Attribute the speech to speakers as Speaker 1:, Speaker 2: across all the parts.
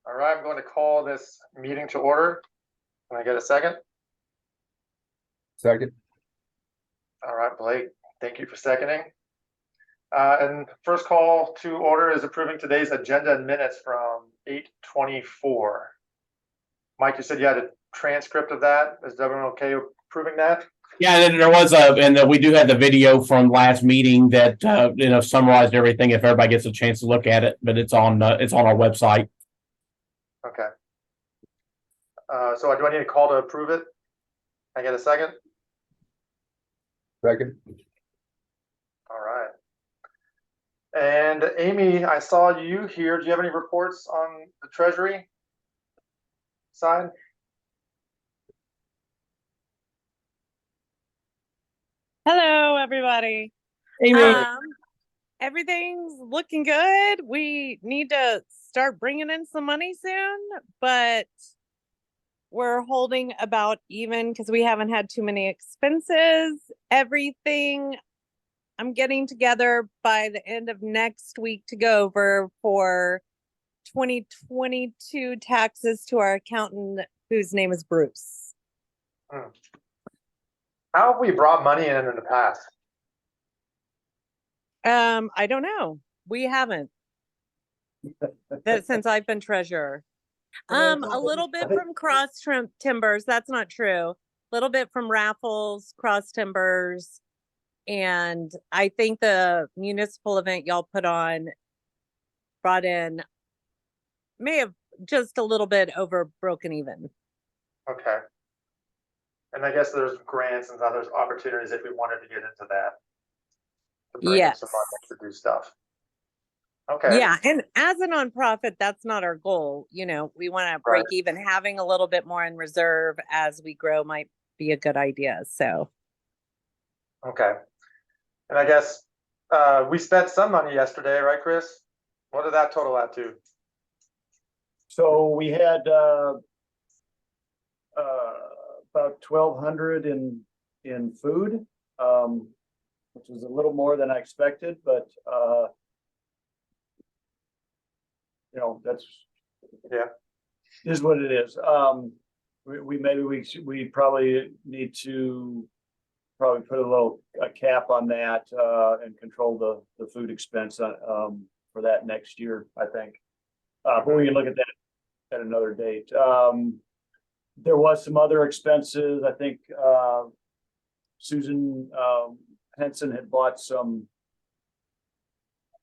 Speaker 1: All right, I'm going to call this meeting to order. Can I get a second?
Speaker 2: Second.
Speaker 1: All right, Blake, thank you for seconding. And first call to order is approving today's agenda and minutes from 8/24. Mike, you said you had a transcript of that. Is everyone okay approving that?
Speaker 3: Yeah, and there was and we do have the video from last meeting that summarized everything. If everybody gets a chance to look at it, but it's on our website.
Speaker 1: Okay. So do I need a call to approve it? Can I get a second?
Speaker 2: Second.
Speaker 1: All right. And Amy, I saw you here. Do you have any reports on the Treasury side?
Speaker 4: Hello, everybody.
Speaker 3: Amy.
Speaker 4: Everything's looking good. We need to start bringing in some money soon, but we're holding about even because we haven't had too many expenses. Everything I'm getting together by the end of next week to go over for 2022 taxes to our accountant, whose name is Bruce.
Speaker 1: How have we brought money in the past?
Speaker 4: I don't know. We haven't. Since I've been treasurer. A little bit from cross timbers. That's not true. A little bit from raffles, cross timbers. And I think the municipal event y'all put on brought in may have just a little bit over broken even.
Speaker 1: Okay. And I guess there's grants and other opportunities if we wanted to get into that. To bring in some money to do stuff. Okay.
Speaker 4: Yeah, and as a nonprofit, that's not our goal. You know, we want to break even. Having a little bit more in reserve as we grow might be a good idea. So.
Speaker 1: Okay. And I guess we spent some money yesterday, right, Chris? What did that total out to?
Speaker 5: So we had about 1,200 in food, which was a little more than I expected, but that's is what it is. We probably need to put a cap on that and control the food expense for that next year, I think. But we can look at that at another date. There was some other expenses. I think Susan Henson had bought some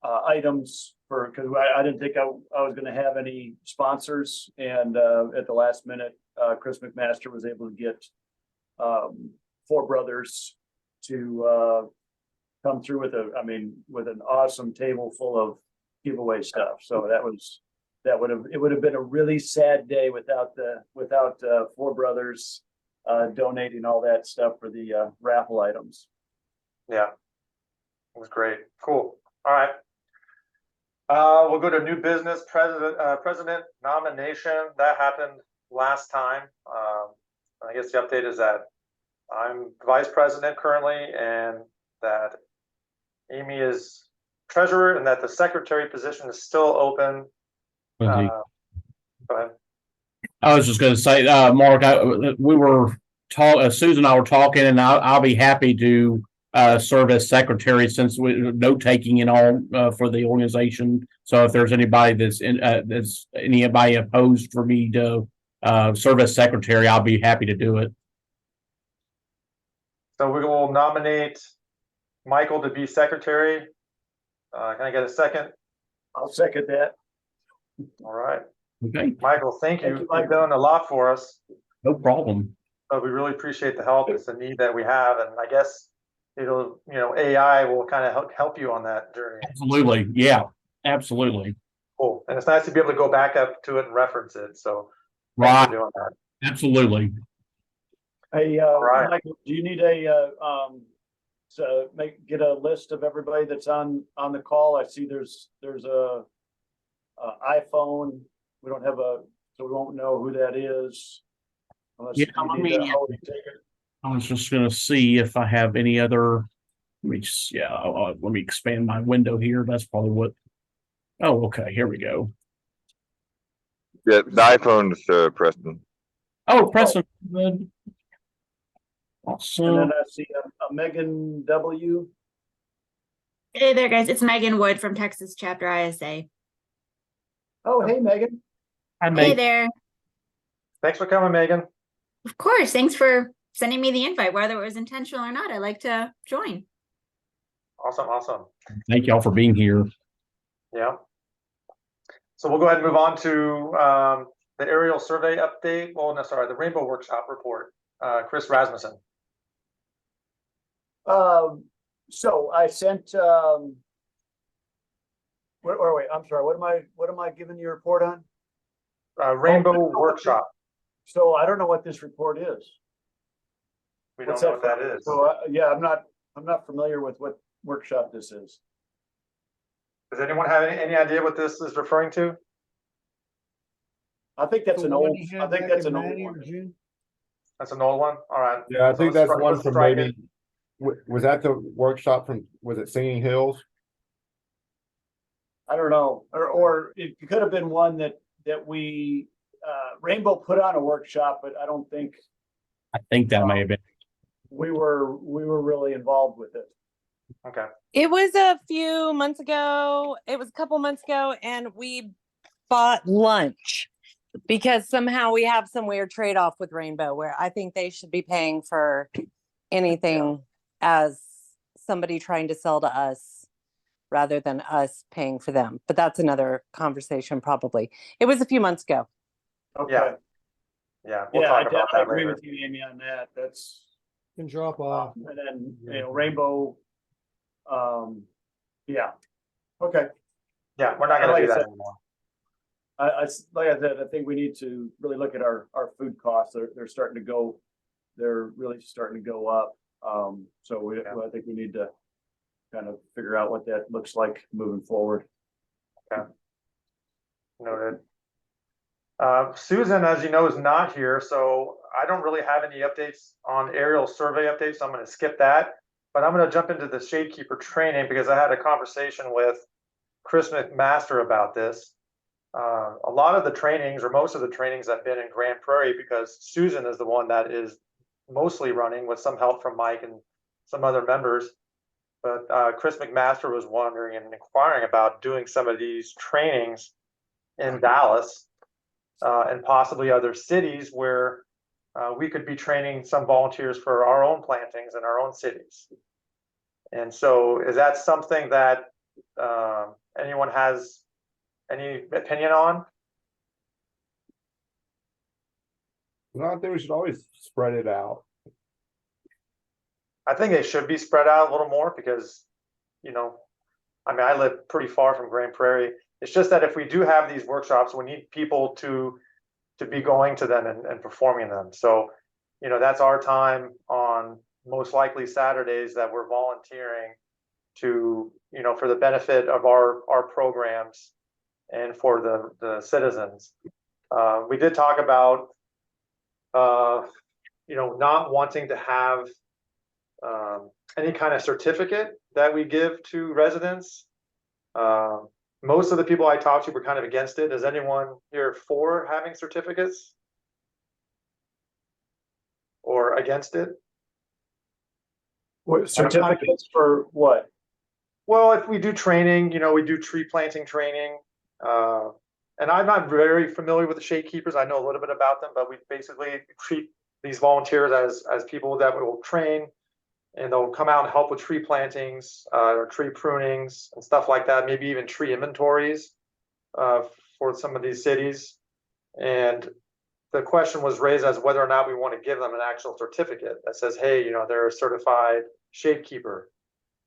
Speaker 5: items because I didn't think I was going to have any sponsors, and at the last minute, Chris McMaster was able to get Four Brothers to come through with an awesome table full of giveaway stuff. So it would have been a really sad day without Four Brothers donating all that stuff for the raffle items.
Speaker 1: Yeah, it was great. Cool. All right. We'll go to new business president nomination. That happened last time. I guess the update is that I'm vice president currently, and that Amy is treasurer, and that the secretary position is still open. Go ahead.
Speaker 3: I was just going to say, Mark, we were Susan and I were talking, and I'll be happy to serve as secretary since we're note taking and all for the organization. So if there's anybody that's anybody opposed for me to serve as secretary, I'll be happy to do it.
Speaker 1: So we will nominate Michael to be secretary. Can I get a second?
Speaker 5: I'll second that.
Speaker 1: All right.
Speaker 3: Okay.
Speaker 1: Michael, thank you. You've done a lot for us.
Speaker 3: No problem.
Speaker 1: So we really appreciate the help. It's a need that we have, and I guess it'll, AI will kind of help you on that journey.
Speaker 3: Absolutely. Yeah, absolutely.
Speaker 1: Cool. And it's nice to be able to go back up to it and reference it. So
Speaker 3: right.
Speaker 1: Doing that.
Speaker 3: Absolutely.
Speaker 5: Hey,
Speaker 1: right.
Speaker 5: Michael, do you need get a list of everybody that's on the call? I see there's a iPhone. We don't have so we won't know who that is. Unless
Speaker 3: I was just going to see if I have any other. Let me expand my window here. That's probably what Oh, okay, here we go.
Speaker 2: Yeah, the iPhone's Preston.
Speaker 3: Oh, Preston. Good.
Speaker 5: And then
Speaker 3: Awesome.
Speaker 5: I see a Megan W.
Speaker 6: Hey there, guys. It's Megan Wood from Texas Chapter ISA.
Speaker 5: Oh, hey, Megan.
Speaker 3: I
Speaker 6: Hey
Speaker 3: made
Speaker 6: there.
Speaker 1: Thanks for coming, Megan.
Speaker 6: Of course. Thanks for sending me the invite, whether it was intentional or not. I'd like to join.
Speaker 1: Awesome.
Speaker 3: thank y'all for being here.
Speaker 1: Yeah. So we'll go ahead and move on to the aerial survey update. Well, no, sorry, the Rainbow Workshop report. Chris Rasmussen.
Speaker 5: So I sent, wait, I'm sorry, what am I giving you a report on?
Speaker 1: Rainbow Workshop.
Speaker 5: So I don't know what this report is.
Speaker 1: We
Speaker 5: What's
Speaker 1: don't know what
Speaker 5: that
Speaker 1: that
Speaker 5: for?
Speaker 1: is.
Speaker 5: So, yeah, I'm not familiar with what workshop this is.
Speaker 1: Does anyone have any idea what this is referring to?
Speaker 5: I think that's
Speaker 7: The
Speaker 5: an
Speaker 7: one
Speaker 5: old,
Speaker 7: he
Speaker 5: I
Speaker 7: had
Speaker 5: think
Speaker 7: back
Speaker 5: that's
Speaker 7: in
Speaker 5: an old
Speaker 7: May or
Speaker 5: one.
Speaker 7: June?
Speaker 1: That's an old one. All right.
Speaker 8: Yeah, I
Speaker 1: So
Speaker 8: think
Speaker 1: let's
Speaker 8: that's one
Speaker 1: let's
Speaker 8: from
Speaker 1: strike
Speaker 8: maybe,
Speaker 1: it.
Speaker 8: was that the workshop from, was it Singing Hills?
Speaker 5: I don't know, or it could have been one that we, Rainbow put on a workshop, but I don't think
Speaker 3: I think that may have been.
Speaker 5: we were really involved with it.
Speaker 1: Okay.
Speaker 4: It was a few months ago. It was a couple months ago, and we bought lunch because somehow we have some weird trade-off with Rainbow where I think they should be paying for anything as somebody trying to sell to us rather than us paying for them. But that's another conversation probably. It was a few months ago.
Speaker 5: Okay.
Speaker 1: Yeah. We'll
Speaker 5: Yeah,
Speaker 1: talk about
Speaker 5: I
Speaker 1: that
Speaker 5: agree
Speaker 1: later.
Speaker 5: with you, Amy, on that. That's,
Speaker 7: Can drop off.
Speaker 5: and then, Rainbow, yeah. Okay.
Speaker 1: Yeah, we're not going
Speaker 5: Like
Speaker 1: to do
Speaker 5: I
Speaker 1: that
Speaker 5: said,
Speaker 1: anymore.
Speaker 5: Like I said, I think we need to really look at our food costs. They're starting to go, they're really starting to go up. So I think we need to kind of figure out what that looks like moving forward.
Speaker 1: Noted. Susan, as you know, is not here, so I don't really have any updates on aerial survey updates, so I'm going to skip that. But I'm going to jump into the Shadekeeper training because I had a conversation with Chris McMaster about this. A lot of the trainings, or most of the trainings, have been in Grand Prairie because Susan is the one that is mostly running with some help from Mike and some other members. But Chris McMaster was wondering and inquiring about doing some of these trainings in Dallas and possibly other cities where we could be training some volunteers for our own plantings in our own cities. And so is that something that anyone has any opinion on?
Speaker 8: No, I think we should always spread it out.
Speaker 1: I think it should be spread out a little more because, I mean, I live pretty far from Grand Prairie. It's just that if we do have these workshops, we need people to be going to them and performing them. So, that's our time on most likely Saturdays that we're volunteering to, for the benefit of our programs and for the citizens. We did talk about, not wanting to have any kind of certificate that we give to residents. Most of the people I talked to were kind of against it. Is anyone here for having certificates? Or against it?
Speaker 5: What, certificates for what?
Speaker 1: Well, if we do training, we do tree planting training. And I'm not very familiar with the shade keepers. I know a little bit about them, but we basically treat these volunteers as people that we will train, and they'll come out and help with tree plantings, or tree prunings and stuff like that, maybe even tree inventories for some of these cities. And the question was raised as whether or not we want to give them an actual certificate that says, hey, they're a certified shade keeper,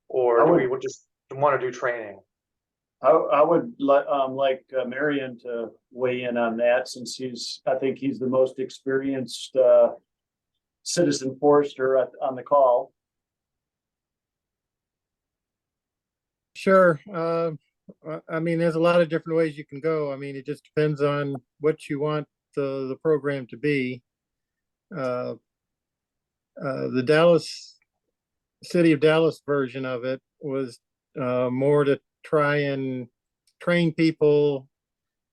Speaker 1: or do we would just want to do training?
Speaker 5: I would like Marion to weigh in on that, since I think he's the most experienced citizen forester on the call.
Speaker 7: Sure. I mean, there's a lot of different ways you can go. I mean, it just depends on what you want the program to be. The City of Dallas version of it was more to try and train people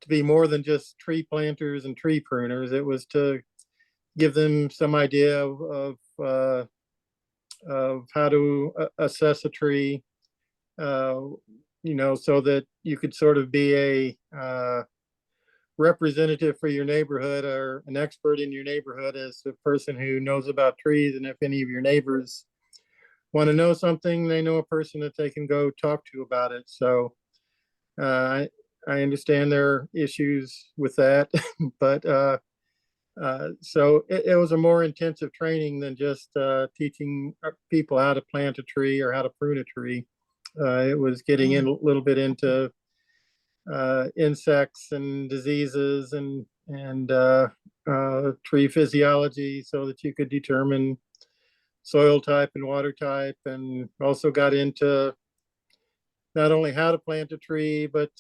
Speaker 7: to be more than just tree planters and tree pruners. It was to give them some idea of how to assess a tree, so that you could sort of be a representative for your neighborhood or an expert in your neighborhood as the person who knows about trees. And if any of your neighbors want to know something, they know a person that they can go talk to about it. So I understand there are issues with that, but so it was a more intensive training than just teaching people how to plant a tree or how to prune a tree. It was getting in a little bit into insects and diseases and tree physiology, so that you could determine soil type and water type, and also got into not only how to plant a tree, but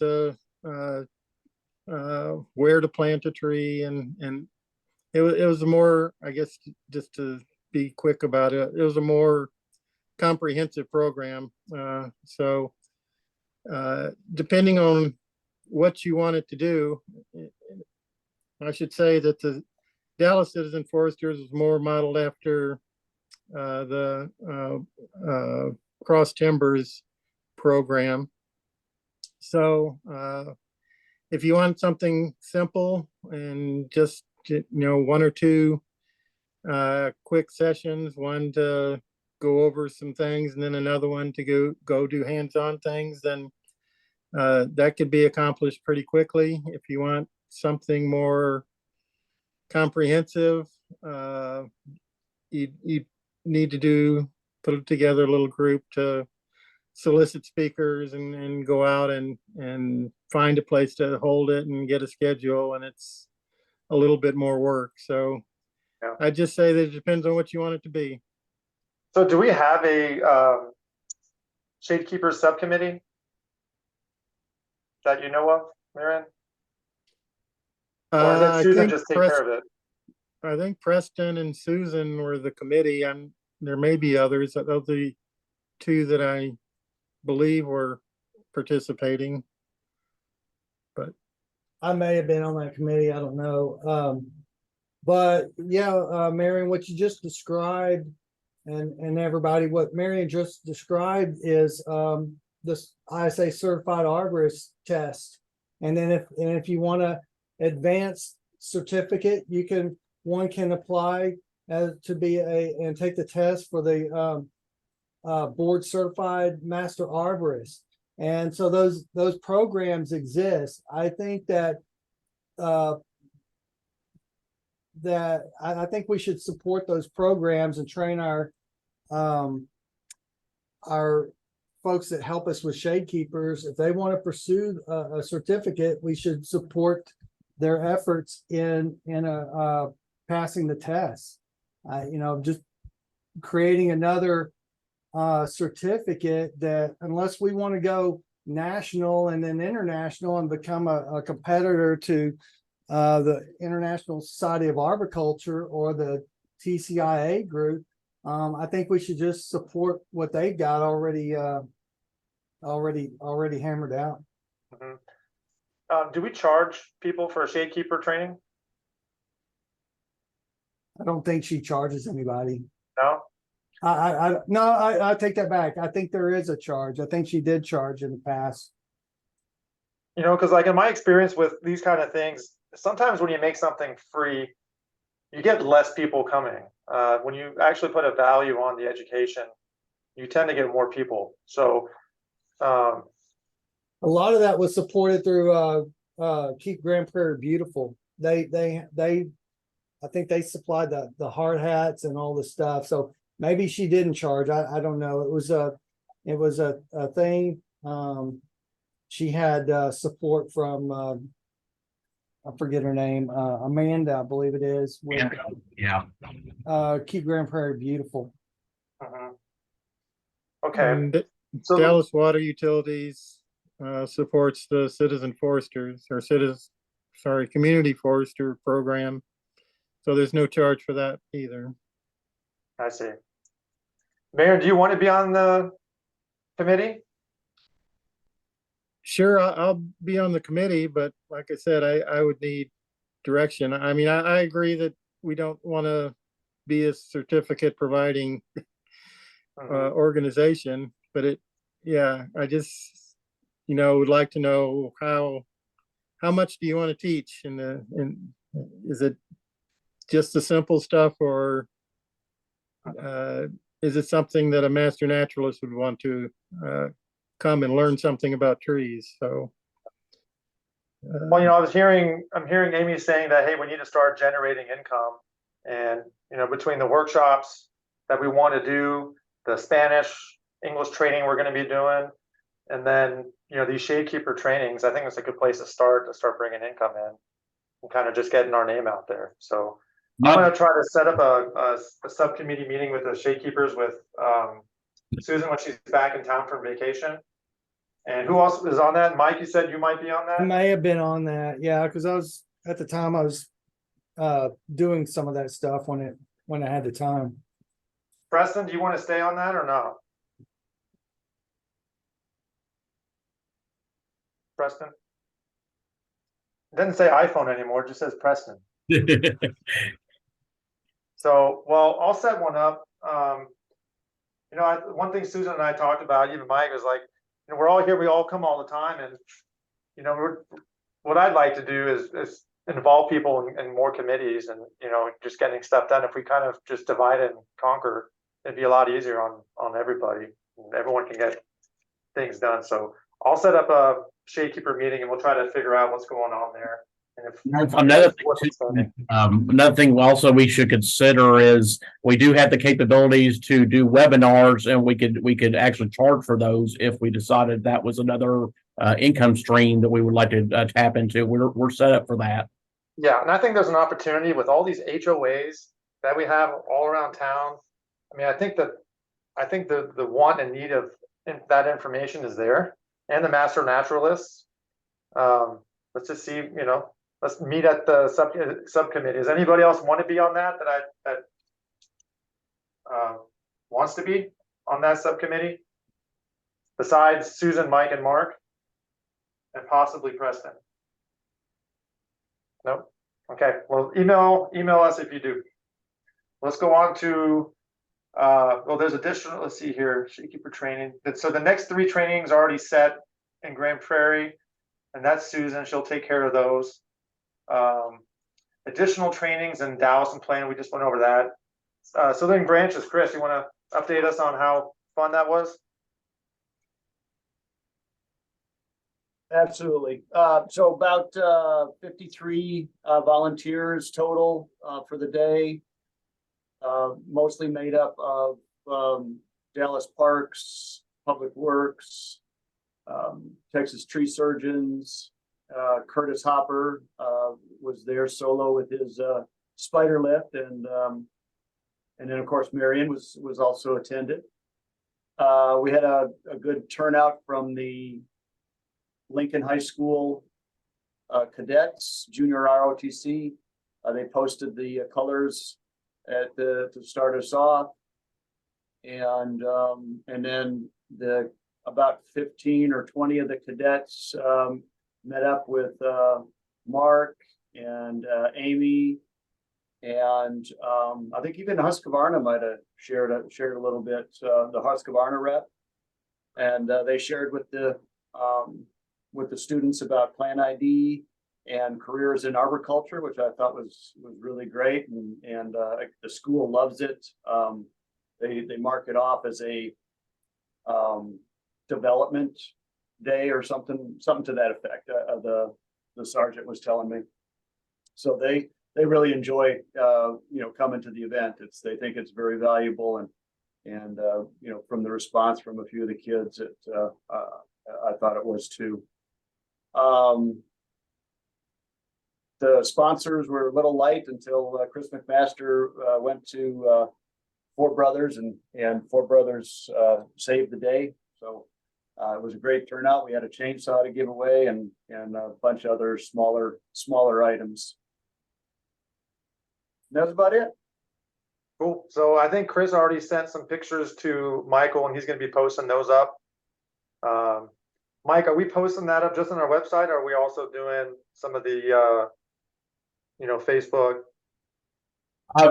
Speaker 7: where to plant a tree, and it was a more, I guess, just to be quick about it, it was a more comprehensive program. So depending on what you want it to do, I should say that the Dallas Citizen Foresters is more modeled after the Cross Timbers program. So if you want something simple and just, one or two quick sessions, one to go over some things and then another one to go do hands-on things, then that could be accomplished pretty quickly. If you want something more comprehensive, you need to put together a little group to solicit speakers and go out and find a place to hold it and get a schedule, and it's a little bit more work. So
Speaker 1: Yeah.
Speaker 7: I just say that it depends on what you want it to be.
Speaker 1: So do we have a Shade Keepers subcommittee that you know of, Marion? Or is it Susan just take care of it?
Speaker 7: I think Preston and Susan were the committee, and there may be others. Those are the two that I believe were participating. But
Speaker 9: I may have been on that committee, I don't know. But yeah, Marion, what you just described, and everybody, what Marion just described is this ISA certified arborist test. And then if you want to advance certificate, one can apply to be and take the test for the board certified master arborist. And so those programs exist. I think that I think we should support those programs and train our folks that help us with shade keepers. If they want to pursue a certificate, we should support their efforts in passing the test. Just creating another certificate that, unless we want to go national and then international and become a competitor to the International Society of Arboriculture or the TCIA group, I think we should just support what they got already hammered out.
Speaker 1: Mm-hmm. Do we charge people for shade keeper training?
Speaker 9: I don't think she charges anybody.
Speaker 1: No.
Speaker 9: I take that back. I think there is a charge. I think she did charge in the past.
Speaker 1: Because like in my experience with these kind of things, sometimes when you make something free, you get less people coming. When you actually put a value on the education, you tend to get more people. So
Speaker 9: a lot of that was supported through Keep Grand Prairie Beautiful. I think they supplied the hard hats and all the stuff. So maybe she didn't charge. I don't know. It was a thing. She had support from I forget her name, Amanda, I believe it is. With,
Speaker 3: Yeah.
Speaker 9: Keep Grand Prairie Beautiful.
Speaker 1: Okay.
Speaker 7: And
Speaker 1: So
Speaker 7: Dallas Water Utilities supports the Citizen Foresters or Community Forester program. So there's no charge for that either.
Speaker 1: I see. Mayor, do you want to be on the committee?
Speaker 7: Sure, I'll be on the committee, but like I said, I would need direction. I mean, I agree that we don't want to be a certificate providing organization, but yeah, I just, would like to know how much do you want to teach, and is it just the simple stuff, or is it something that a master naturalist would want to come and learn something about trees? So.
Speaker 1: Well, I'm hearing Amy saying that, hey, we need to start generating income. And, between the workshops that we want to do, the Spanish, English training we're going to be doing, and then, these shadekeeper trainings, I think it's a good place to start bringing income in and kind of just getting our name out there. So I'm going to try to set up a subcommittee meeting with the shadekeepers with Susan when she's back in town from vacation. And who else is on that? Mike, you said you might be on
Speaker 9: I
Speaker 1: that?
Speaker 9: may have been on that, yeah, because at the time I was doing some of that stuff when I had the time.
Speaker 1: Preston, do you want to stay on that or no? Preston? It doesn't say iPhone anymore, it just says Preston. So, well, I'll set one up. One thing Susan and I talked about, even Mike, was like, we're all here, we all come all the time, and what I'd like to do is involve people in more committees, and just getting stuff done. If we kind of just divide and conquer, it'd be a lot easier on everybody, and everyone can get things done. So I'll set up a shadekeeper meeting, and we'll try to figure out what's going on there.
Speaker 3: Another thing also we should consider is we do have the capabilities to do webinars, and we could actually charge for those if we decided that was another income stream that we would like to tap into. We're set up for that.
Speaker 1: Yeah, and I think there's an opportunity with all these HOAs that we have all around town. I mean, I think the want and need of that information is there, and the master naturalists. Let's just see, let's meet at the subcommittee. Does anybody else want to be on that wants to be on that subcommittee besides Susan, Mike, and Mark, and possibly Preston? Nope. Okay. Well, email us if you do. Let's go on to there's additional. Let's see here. Shadekeeper training. So the next 3 trainings are already set in Grand Prairie, and that's Susan. She'll take care of those. Additional trainings in Dallas and Plain. We just went over that. Southern Branches, Chris, you want to update us on how fun that was?
Speaker 5: Absolutely. So about 53 volunteers total for the day, mostly made up of Dallas Parks, Public Works, Texas Tree Surgeons. Curtis Hopper was there solo with his spider lift, and then of course Marion was also attended. We had a good turnout from the Lincoln High School cadets, junior ROTC. They posted the colors to start us off, and then about 15 or 20 of the cadets met up with Mark and Amy, and I think even Husqvarna might have shared a little bit. The Husqvarna rep, and they shared with the students about plant ID and careers in arboriculture, which I thought was really great, and the school loves it. They mark it off as a development day or something to that effect. The sergeant was telling me. So they really enjoy coming to the event. They think it's very valuable, and from the response from a few of the kids, I thought it was too. The sponsors were a little light until Chris McMaster went to Four Brothers, and Four Brothers saved the day. So it was a great turnout. We had a chainsaw to give away, and a bunch of other smaller items. And that's about it.
Speaker 1: Cool. So I think Chris already sent some pictures to Michael, and he's going to be posting those up. Mike, are we posting that up just on our website? Or are we also doing some of the, Facebook?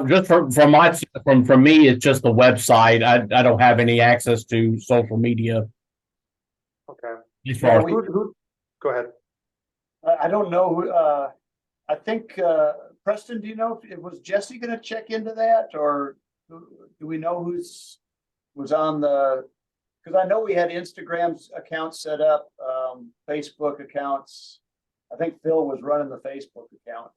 Speaker 3: Just from me, it's just the website. I don't have any access to social media.
Speaker 1: Okay.
Speaker 3: As far as-
Speaker 1: Go ahead.
Speaker 5: I don't know, I think, Preston, do you know, if it was Jesse gonna check into that, or do we know was on the? Cause I know we had Instagram's accounts set up, Facebook accounts. I think Phil was running the Facebook account.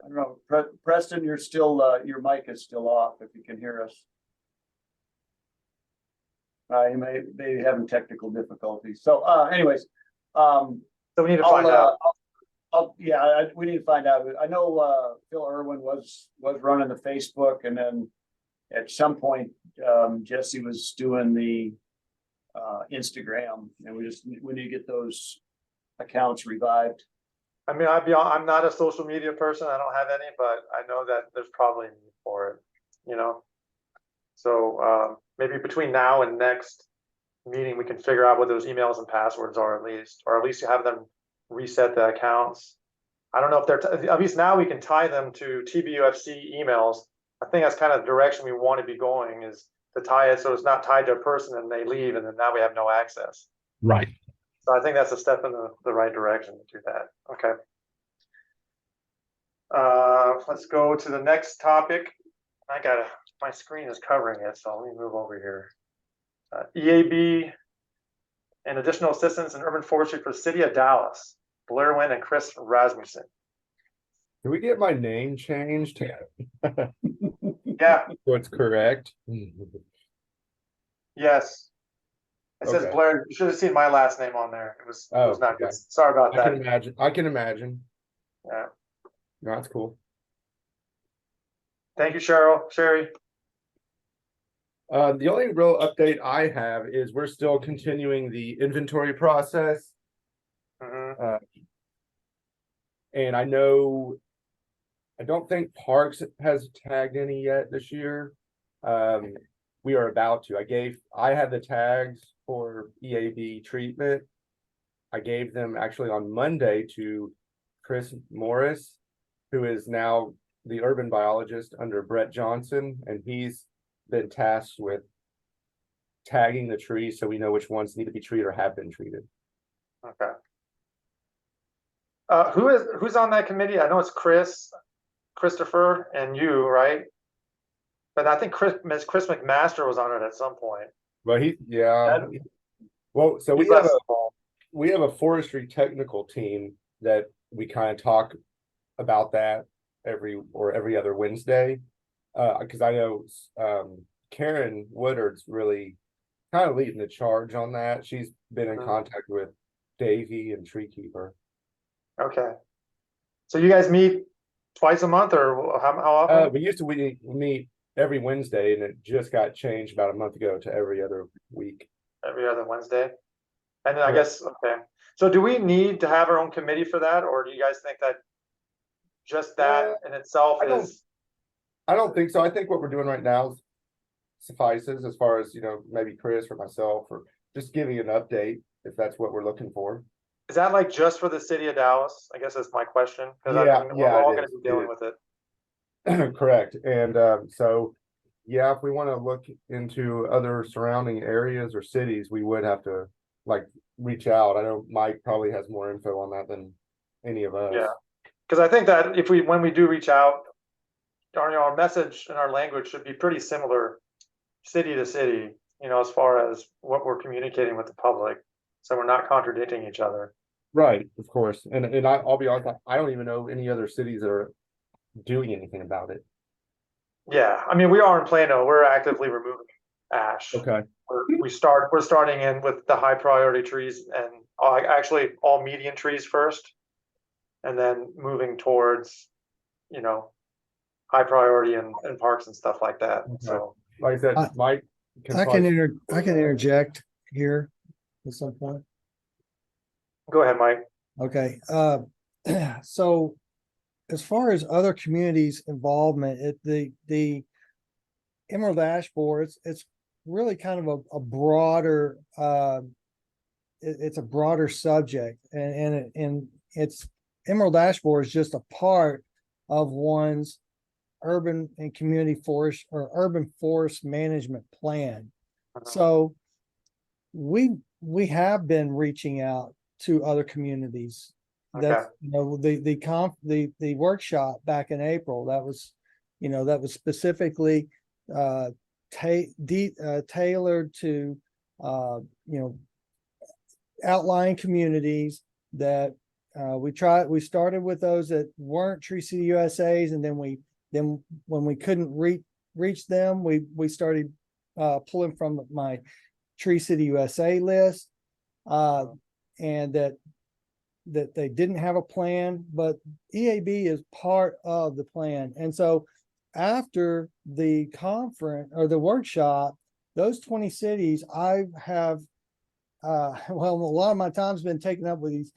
Speaker 5: I don't know, Preston, you're still, your mic is still off if you can hear us. You may be having technical difficulties. So, anyways,
Speaker 1: So we need to find out.
Speaker 5: we need to find out. I know, Phil Irwin was running the Facebook, and then at some point, Jesse was doing the, Instagram, and we need to get those accounts revived.
Speaker 1: I mean, I'm not a social media person. I don't have any, but I know that there's probably a need for it, So, maybe between now and next meeting, we can figure out what those emails and passwords are or at least you have them reset the accounts. I don't know if at least now we can tie them to TBUFC emails. I think that's kind of the direction we want to be going, is to tie it so it's not tied to a person and they leave and then now we have no access.
Speaker 3: Right.
Speaker 1: So I think that's a step in the right direction to do that. Okay. Let's go to the next topic. My screen is covering it, so let me move over here. EAB and additional assistance in urban forestry for the city of Dallas. Blair Wynn and Chris Rasmussen.
Speaker 8: Can we get my name changed?
Speaker 1: Yeah,
Speaker 8: What's correct?
Speaker 1: yes. It says
Speaker 8: Okay.
Speaker 1: Blair. You should have seen my last name on there. It was not
Speaker 8: okay.
Speaker 1: good. Sorry about
Speaker 8: I
Speaker 1: that.
Speaker 8: can imagine.
Speaker 1: Yeah.
Speaker 8: No, that's cool.
Speaker 1: Thank you, Sherry.
Speaker 8: The only real update I have is we're still continuing the inventory process.
Speaker 1: Mhm.
Speaker 8: And I don't think Parks has tagged any yet this year. We are about to. I had the tags for EAB treatment. I gave them actually on Monday to Chris Morris, who is now the urban biologist under Brett Johnson, and he's been tasked with tagging the trees so we know which ones need to be treated or have been treated.
Speaker 1: Okay. Who's on that committee? I know it's Christopher, and you, right? But I think Chris McMaster was on it at some point.
Speaker 8: But well, so
Speaker 1: He's less involved.
Speaker 8: we have a forestry technical team that we kind of talk about that every other Wednesday. Because I know Karen Woodard's really kind of leading the charge on that. She's been in contact with Davey and Treekeeper.
Speaker 1: Okay. So you guys meet twice a month, or how often?
Speaker 8: We meet every Wednesday, and it just got changed about a month ago to every other week.
Speaker 1: Every other Wednesday. And then I guess, okay. So do we need to have our own committee for that, or do you guys think that just that in itself is?
Speaker 8: I don't think so. I think what we're doing right now suffices, as far as, maybe Chris or myself, or just giving an update if that's what we're looking for.
Speaker 1: Is that like just for the city of Dallas? I guess that's my question. Because we're all going to be dealing with it.
Speaker 8: Correct. And so, yeah, if we want to look into other surrounding areas or cities, we would have to reach out. I know Mike probably has more info on that than any of us.
Speaker 1: Yeah, because I think that when we do reach out, our message and our language should be pretty similar, city to city. As far as what we're communicating with the public, so we're not contradicting each other.
Speaker 8: Right, of course. And I'll be honest, I don't even know any other cities that are doing anything about it.
Speaker 1: Yeah, I mean, we are in Plano. We're actively removing ash.
Speaker 8: Okay.
Speaker 1: We're starting in with the high priority trees, and actually all median trees first, and then moving towards, high priority and parks and stuff like that.
Speaker 8: Okay.
Speaker 1: So,
Speaker 8: like I said, Mike
Speaker 9: I can interject here at some point.
Speaker 1: go ahead, Mike.
Speaker 9: Okay, so as far as other communities' involvement, the Emerald Ash Board, it's really kind of a broader, it's a broader subject, and it's Emerald Ash Borer is just a part of one's urban and community forest or urban forest management plan. So we have been reaching out to other communities. That's, you know, the workshop back in April, that was, you know, that was specifically tailored to you know, outlying communities that we started with those that weren't Tree City USA's, and then when we couldn't reach them, we started pulling from my Tree City USA list, and that they didn't have a plan, but EAB is part of the plan. And so after the conference or the workshop, those 20 cities, I have well, a lot of my time's been taken up with these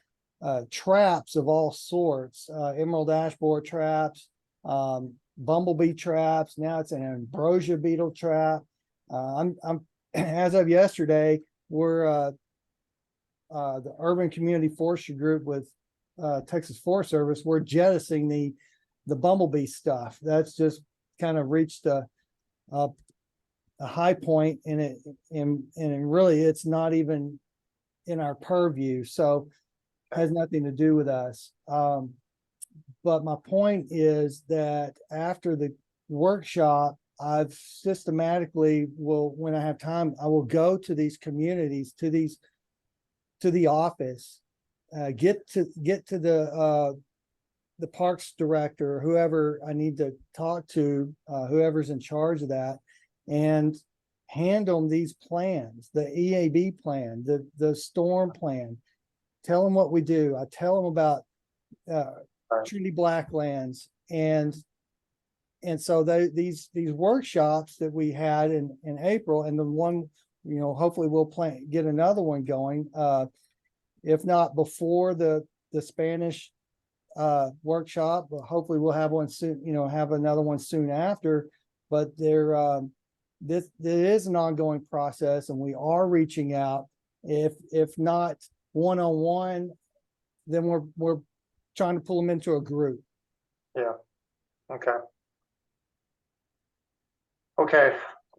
Speaker 9: traps of all sorts, emerald ash borer traps, bumblebee traps. Now it's an ambrosia beetle trap. I'm as of yesterday, we're the Urban Community Forestry Group with Texas Forest Service. We're jettisoning the bumblebee stuff. That's just kind of reached a high point in it, and really it's not even in our purview, so it has nothing to do with us. But my point is that after the workshop, I've systematically when I have time, I will go to these communities, to the office, get to the parks director, or whoever I need to talk to, whoever's in charge of that, and hand them these plans, the EAB plan, the storm plan, tell them what we do. I tell them about Trinity Blacklands, and so these workshops that we had in April, and the one, you know, hopefully we'll get another one going, if not before the Spanish workshop, but hopefully we'll have one soon, you know, have another one soon after. But this is an ongoing process, and we are reaching out. If not one-on-one, then we're trying to pull them into a group.
Speaker 1: Yeah. Okay.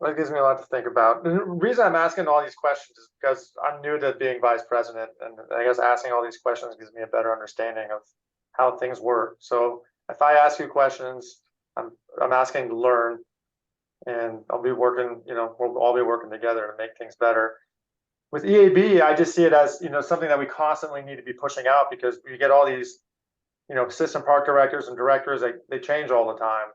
Speaker 1: That gives me a lot to think about. The reason I'm asking all these questions is because I'm new to being vice president, and I guess asking all these questions gives me a better understanding of how things work. So if I ask you questions, I'm asking to learn, and I'll be working, you know, we'll all be working together to make things better. With EAB, I just see it as, you know, something that we constantly need to be pushing out, because we get all these, you know, assistant park directors and directors, they change all the time.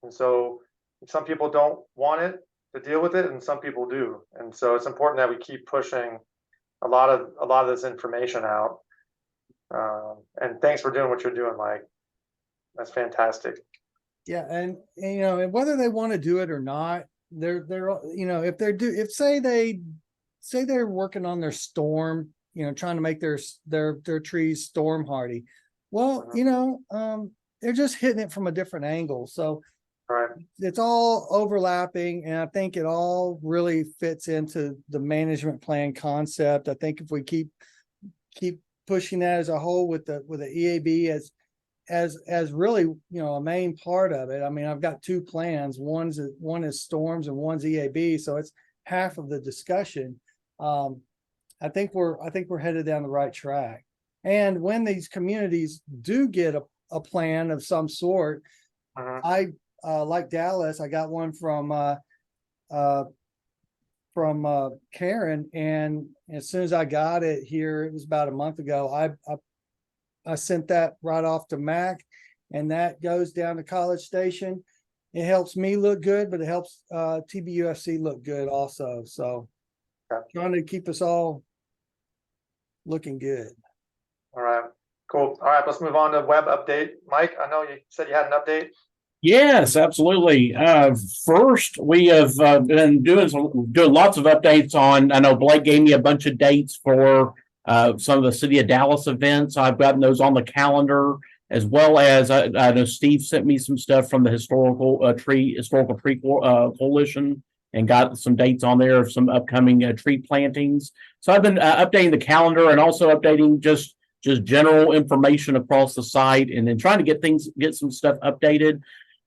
Speaker 1: And so some people don't want it to deal with it, and some people do. And so it's important that we keep pushing a lot of this information out. And thanks for doing what you're doing, Mike. That's fantastic.
Speaker 9: Yeah, and you know, whether they want to do it or not, they're you know, if say they're working on their storm, you know, trying to make their trees storm hardy. Well, you know, they're just hitting it from a different angle. So
Speaker 1: Right.
Speaker 9: it's all overlapping, and I think it all really fits into the management plan concept. I think if we keep pushing that as a whole with the EAB as really, you know, a main part of it. I mean, I've got two plans. One is storms and one's EAB, so it's half of the discussion. I think we're headed down the right track. And when these communities do get a plan of some sort, I like Dallas, I got one from Karen, and as soon as I got it here, it was about a month ago, I sent that right off to Mac, and that goes down to College Station. It helps me look good, but it helps TBUFC look good also. So trying to keep us all looking good.
Speaker 1: All right, cool. All right, let's move on to web update. Mike, I know you said you had an update.
Speaker 3: Yes, absolutely. First, we have been doing lots of updates on. I know Blake gave me a bunch of dates for some of the City of Dallas events. I've gotten those on the calendar, as well as I know Steve sent me some stuff from the Historical Tree Coalition and got some dates on there of some upcoming tree plantings. So I've been updating the calendar and also updating just general information across the site, and then trying to get some stuff updated.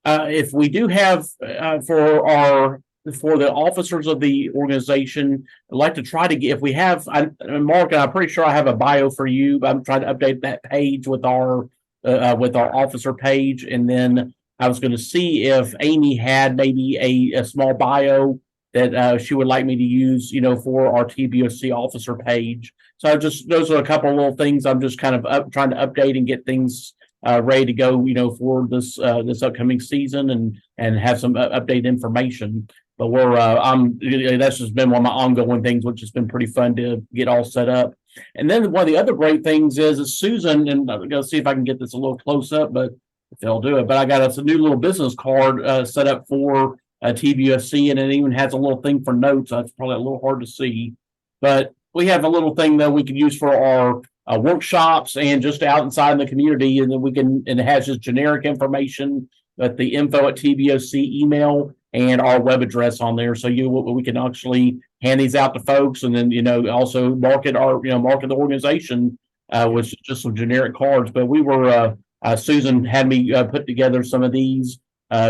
Speaker 3: If we do have for the officers of the organization, I'd like to try to get, if we have, Mark, I'm pretty sure I have a bio for you, but I'm trying to update that page with our officer page. And then I was going to see if Amy had maybe a small bio that she would like me to use, for our TBUFC officer page. So those are a couple of little things I'm just kind of trying to update and get things ready to go, for this upcoming season, and have some updated information. But that's just been one of my ongoing things, which has been pretty fun to get all set up. And then one of the other great things is Susan, and I'm going to see if I can get this a little close up, but if they'll do it. But I got us a new little business card set up for TBUFC, and it even has a little thing for notes. That's probably a little hard to see, but we have a little thing that we can use for our workshops and just out inside in the community, and then and it has just generic information, but the info@TBUFC email and our web address on there. So we can actually hand these out to folks, and then also market the organization with just some generic cards. But we were Susan had me put together some of these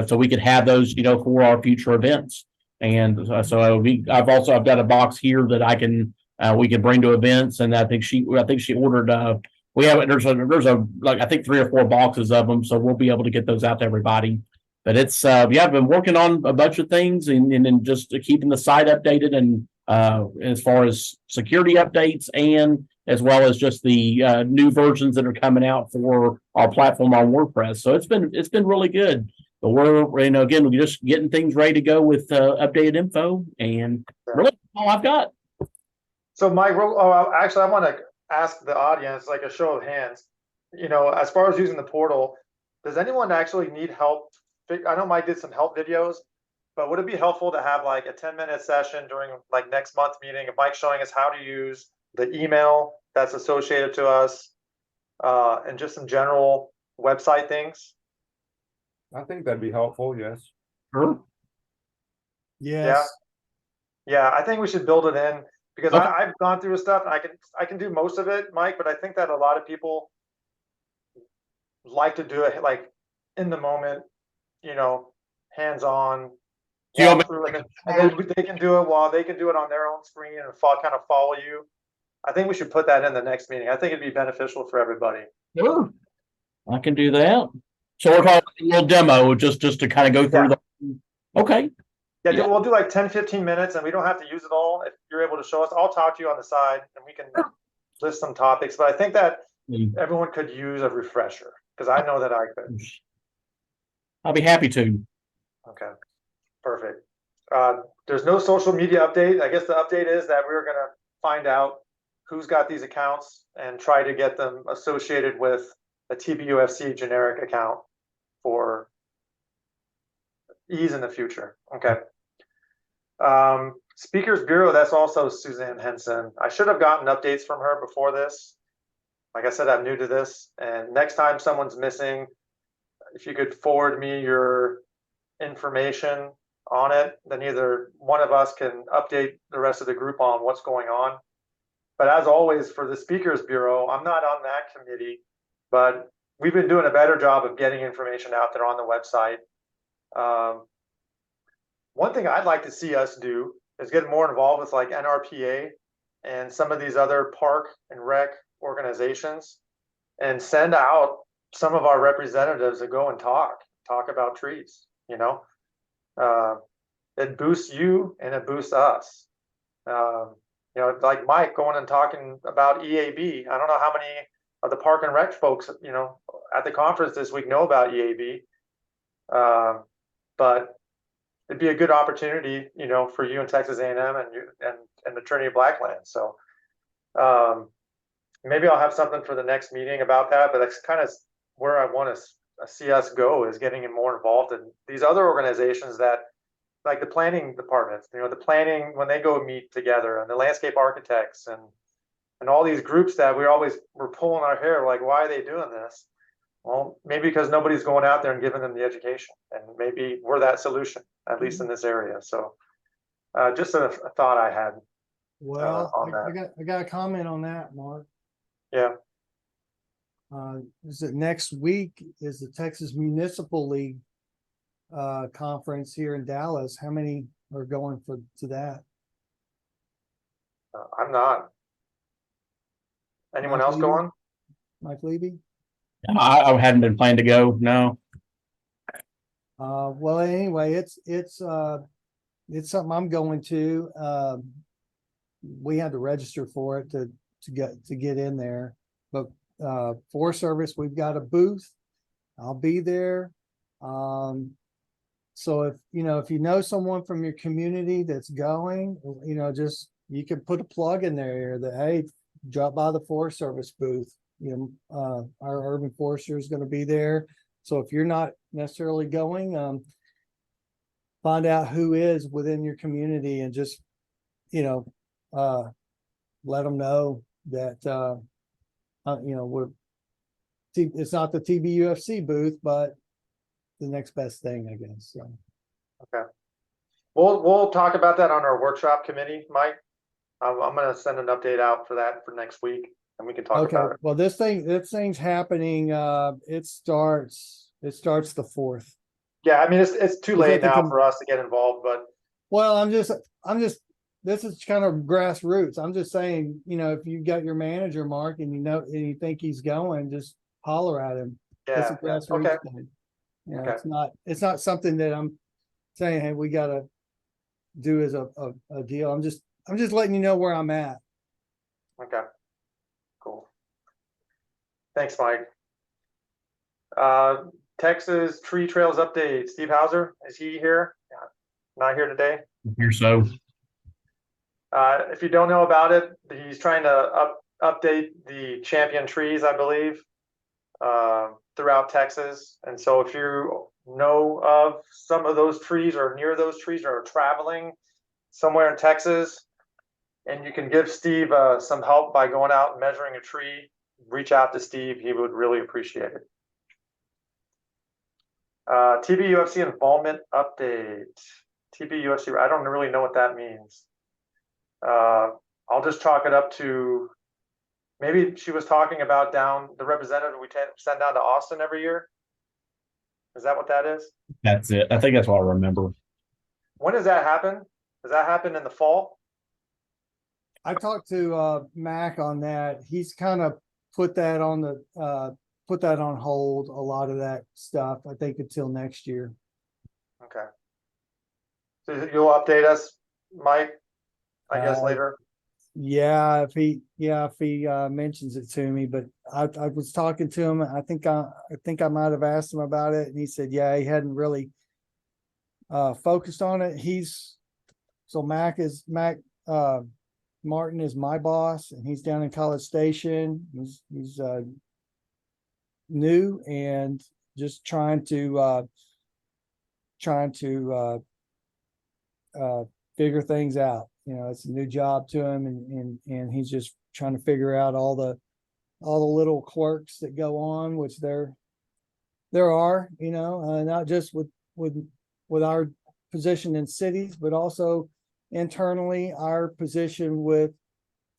Speaker 3: so we could have those for our future events. And so I've got a box here that we can bring to events, and I think she ordered. There's I think 3 or 4 boxes of them, so we'll be able to get those out to everybody. But it's I've been working on a bunch of things, and just keeping the site updated, and as far as security updates, and as well as just the new versions that are coming out for our platform on WordPress. So it's been really good. But we're again, we're just getting things ready to go with updated info, and really all I've got.
Speaker 1: So Mike, actually, I want to ask the audience, like a show of hands, as far as using the portal, does anyone actually need help? I know Mike did some help videos, but would it be helpful to have like a 10-minute session during like next month meeting of Mike showing us how to use the email that's associated to us, and just some general website things?
Speaker 8: I think that'd be helpful. Yes.
Speaker 3: Sure.
Speaker 9: Yes.
Speaker 1: Yeah, I think we should build it in, because
Speaker 3: Okay.
Speaker 1: I've gone through stuff, and I can do most of it, Mike, but I think that a lot of people like to do it like in the moment, hands on.
Speaker 3: Do you want me-
Speaker 1: Through it, and then they can do it on their own screen and kind of follow you. I think we should put that in the next meeting. I think it'd be beneficial for everybody.
Speaker 3: Sure. I can do that. So we're talking a little demo just to kind of go through okay.
Speaker 1: Yeah, we'll do like 10-15 minutes, and we don't have to use it all. If you're able to show us, I'll talk to you on the side, and we can list some topics. But I think that everyone could use a refresher, because I know that I could.
Speaker 3: I'll be happy to.
Speaker 1: Okay, perfect. There's no social media update. I guess the update is that we're going to find out who's got these accounts and try to get them associated with a TBUFC generic account for ease in the future. Okay. Speakers Bureau, that's also Suzanne Henson. I should have gotten updates from her before this. Like I said, I'm new to this, and next time someone's missing, if you could forward me your information on it, then either one of us can update the rest of the group on what's going on. But as always, for the Speakers Bureau, I'm not on that committee, but we've been doing a better job of getting information out there on the website. One thing I'd like to see us do is get more involved with like NRPA and some of these other park and rec organizations, and send out some of our representatives to go and talk about trees. It boosts you and it boosts us. Like Mike going and talking about EAB. I don't know how many of the park and rec folks, at the conference this week know about EAB. But it'd be a good opportunity, for you and Texas A&M and the Trinity Blacklands. So maybe I'll have something for the next meeting about that, but that's kind of where I want to see us go, is getting more involved in these other organizations that, like the planning departments, the planning, when they go meet together, and the landscape architects and all these groups that we're pulling our hair, like, why are they doing this? Well, maybe because nobody's going out there and giving them the education, and maybe we're that solution, at least in this area. So Just a thought I had.
Speaker 9: Well,
Speaker 1: on
Speaker 9: I got a comment on that, Mark.
Speaker 1: Yeah.
Speaker 9: Is it next week is the Texas Municipal League conference here in Dallas? How many are going to that?
Speaker 1: I'm not. Anyone
Speaker 9: Mike
Speaker 1: else
Speaker 9: Levy?
Speaker 1: going?
Speaker 9: Mike Levy?
Speaker 3: I hadn't been planning to go. No.
Speaker 9: Well, anyway, it's something I'm going to. We had to register for it to get in there. But Forest Service, we've got a booth. I'll be there. So if you know someone from your community that's going, just you can put a plug in there that, hey, drop by the Forest Service booth. Our urban forester is going to be there. So if you're not necessarily going, find out who is within your community and just, let them know that, it's not the TBUFC booth, but the next best thing, I guess. So.
Speaker 1: Okay. We'll talk about that on our workshop committee, Mike. I'm going to send an update out for that for next week, and we can talk about it.
Speaker 9: Well, this thing's happening. It starts the 4th.
Speaker 1: Yeah, I mean it's too late
Speaker 9: at the
Speaker 1: now for us to get involved, but
Speaker 9: Well, I'm just. This is kind of grassroots. I'm just saying, if you got your manager, Mark, and and you think he's going, just holler at him. It's a
Speaker 1: yeah,
Speaker 9: grassroots
Speaker 1: okay.
Speaker 9: thing.
Speaker 1: Okay.
Speaker 9: It's not something that I'm saying, hey, we gotta do as a deal. I'm just letting you know where I'm at.
Speaker 1: Okay. Cool. Thanks, Mike. Texas Tree Trails update. Steve Hauser, is he here? Yeah. Not here today.
Speaker 3: Here so.
Speaker 1: If you don't know about it, he's trying to update the champion trees, I believe, throughout Texas. And so if you know of some of those trees or near those trees or are traveling somewhere in Texas, and you can give Steve some help by going out and measuring a tree, reach out to Steve. He would really appreciate it. TBUFC involvement update. TBUFC, I don't really know what that means. I'll just chalk it up to maybe she was talking about the representative we send down to Austin every year. Is that what that is?
Speaker 3: That's it. I think that's what I remember.
Speaker 1: When does that happen? Does that happen in the fall?
Speaker 9: I talked to Mac on that. He's kind of put that on hold, a lot of that stuff, I think, until next year.
Speaker 1: Okay. So you'll update us, Mike, I guess later.
Speaker 9: Yeah, if he mentions it to me, but I was talking to him. I think I might have asked him about it, and he said, yeah, he hadn't really focused on it. Mac Martin is my boss, and he's down in College Station. He's new and just trying to figure things out. It's a new job to him, and he's just trying to figure out all the little quirks that go on, which there are, not just with our position in cities, but also internally our position with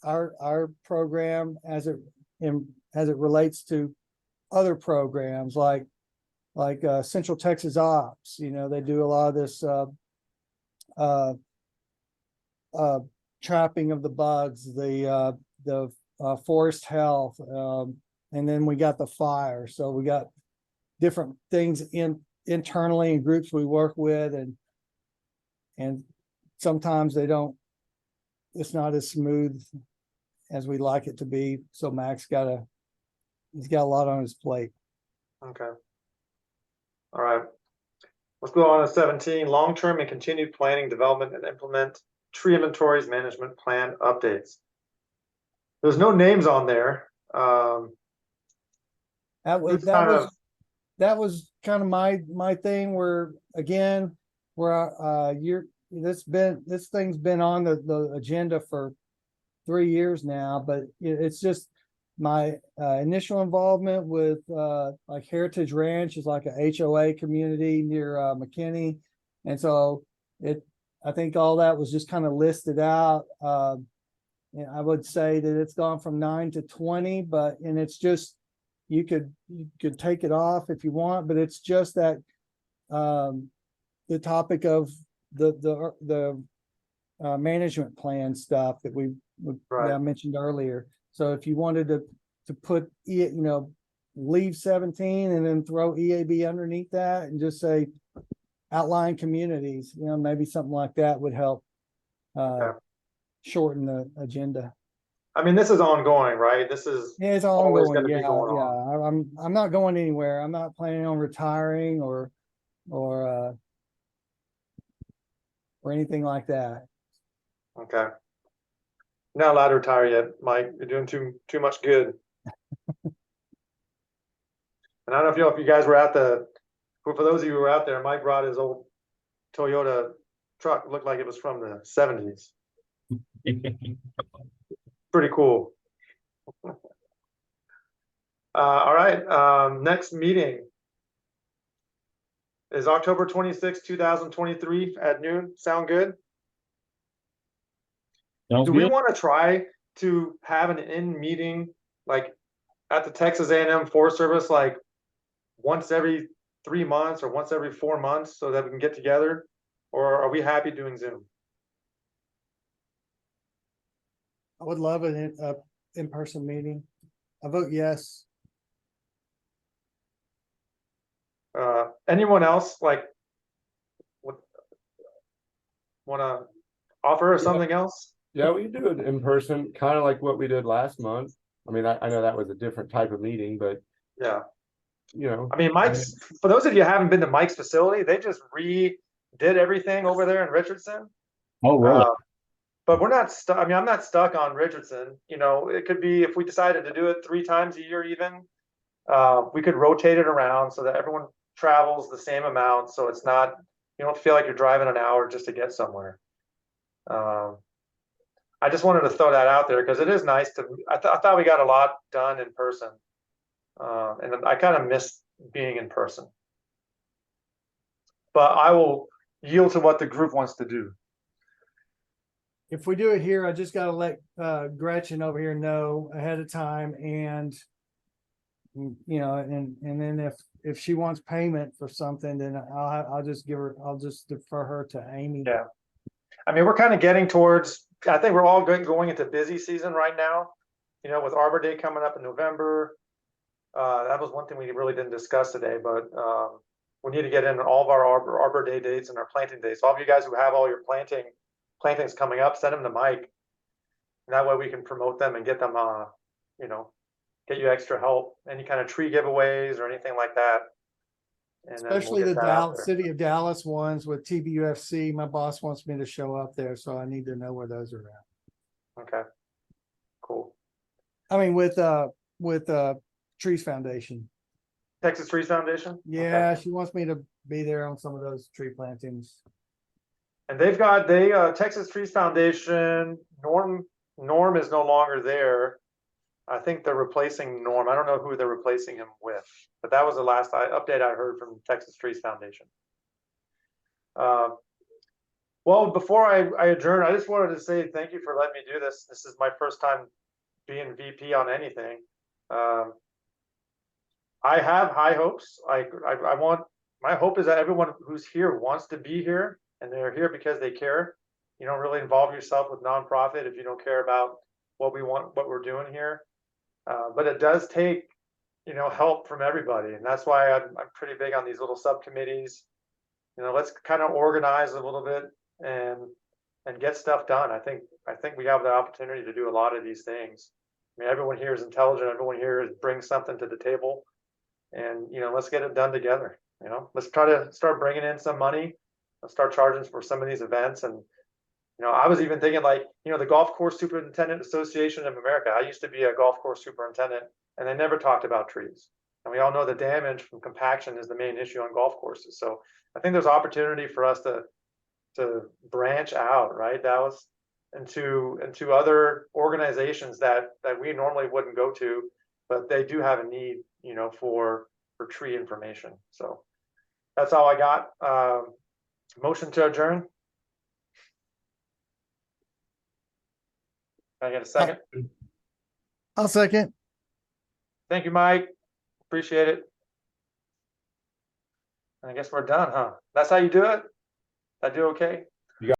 Speaker 9: our program as it relates to other programs like Central Texas Ops. They do a lot of this trapping of the bugs, the forest health, and then we got the fire. So we got different things internally and groups we work with, and sometimes it's not as smooth as we'd like it to be. So Mac's he's got a lot on his plate.
Speaker 1: Okay. All right. Let's go on to 17, long-term and continued planning, development, and implement tree inventories, management plan updates. There's no names on there.
Speaker 9: That was kind of my thing, where again, this thing's been on the agenda for 3 years now, but it's just my initial involvement with like Heritage Ranch is like a HOA community near McKinney, and so I think all that was just kind of listed out. And I would say that it's gone from 9 to 20, and it's just, you could take it off if you want, but it's just that, the topic of the management plan stuff that that I mentioned earlier. So if you wanted to put, leave 17 and then throw EAB underneath that and just say outline communities, maybe something like that would help shorten the agenda.
Speaker 1: I mean, this is ongoing, right? This is
Speaker 9: Yeah, it's
Speaker 1: always
Speaker 9: ongoing.
Speaker 1: gonna be going on.
Speaker 9: I'm not going anywhere. I'm not planning on retiring or anything like that.
Speaker 1: Okay. Not allowed to retire yet, Mike. You're doing too much good. And I don't know if you guys were for those of you who were out there, Mike brought his old Toyota truck. Looked like it was from the 70s. Pretty cool. All right. Next meeting is October 26, 2023 at noon. Sound good?
Speaker 3: Sounds
Speaker 1: Do we
Speaker 3: good.
Speaker 1: want to try to have an in meeting like at the Texas A&M Forest Service, like once every 3 months or once every 4 months so that we can get together? Or are we happy doing Zoom?
Speaker 9: I would love an in-person meeting. I vote yes.
Speaker 1: Anyone else like want to offer something else?
Speaker 8: Yeah, we do it in person, kind of like what we did last month. I mean, I know that was a different type of meeting, but
Speaker 1: Yeah.
Speaker 8: I
Speaker 1: mean, Mike's, for those of you who haven't been to Mike's facility, they just redid everything over there in Richardson.
Speaker 3: Oh, really?
Speaker 1: But we're not stuck. I mean, I'm not stuck on Richardson. It could be if we decided to do it 3 times a year, even, we could rotate it around so that everyone travels the same amount. So it's not, you don't feel like you're driving an hour just to get somewhere. I just wanted to throw that out there because it is nice I thought we got a lot done in person. And I kind of miss being in person. But I will yield to what the group wants to do.
Speaker 9: If we do it here, I just gotta let Gretchen over here know ahead of time, and and then if she wants payment for something, then I'll just defer her to Amy.
Speaker 1: Yeah. I mean, we're kind of getting towards, I think we're all going into busy season right now, with Arbor Day coming up in November. That was one thing we really didn't discuss today, but we need to get in all of our Arbor Day dates and our planting dates. All of you guys who have all your plantings coming up, send them to Mike. And that way we can promote them and get them, get you extra help, any kind of tree giveaways or anything like that. And
Speaker 9: Especially the City of Dallas ones with TBUFC. My boss wants me to show up there, so I need to know where those are at.
Speaker 1: Okay, cool.
Speaker 9: I mean, with Trees Foundation.
Speaker 1: Texas Trees Foundation?
Speaker 9: Yeah,
Speaker 1: Okay.
Speaker 9: she wants me to be there on some of those tree plantings.
Speaker 1: And Texas Trees Foundation, Norm is no longer there. I think they're replacing Norm. I don't know who they're replacing him with, but that was the last update I heard from Texas Trees Foundation. Well, before I adjourn, I just wanted to say thank you for letting me do this. This is my first time being VP on anything. I have high hopes. My hope is that everyone who's here wants to be here, and they're here because they care. You don't really involve yourself with nonprofit if you don't care about what we're doing here. But it does take, help from everybody. And that's why I'm pretty big on these little subcommittees. Let's kind of organize a little bit and get stuff done. I think we have the opportunity to do a lot of these things. I mean, everyone here is intelligent. Everyone here brings something to the table, and let's get it done together. Let's try to start bringing in some money. Let's start charging for some of these events. And I was even thinking the Golf Course Superintendent Association of America. I used to be a golf course superintendent, and they never talked about trees. And we all know the damage from compaction is the main issue on golf courses. So I think there's opportunity for us to branch out, right, Dallas, into other organizations that we normally wouldn't go to, but they do have a need, for tree information. So that's all I got. Motion to adjourn. Can I get a second?
Speaker 9: I'll second.
Speaker 1: Thank you, Mike. Appreciate it. I guess we're done, huh? That's how you do it? I do okay?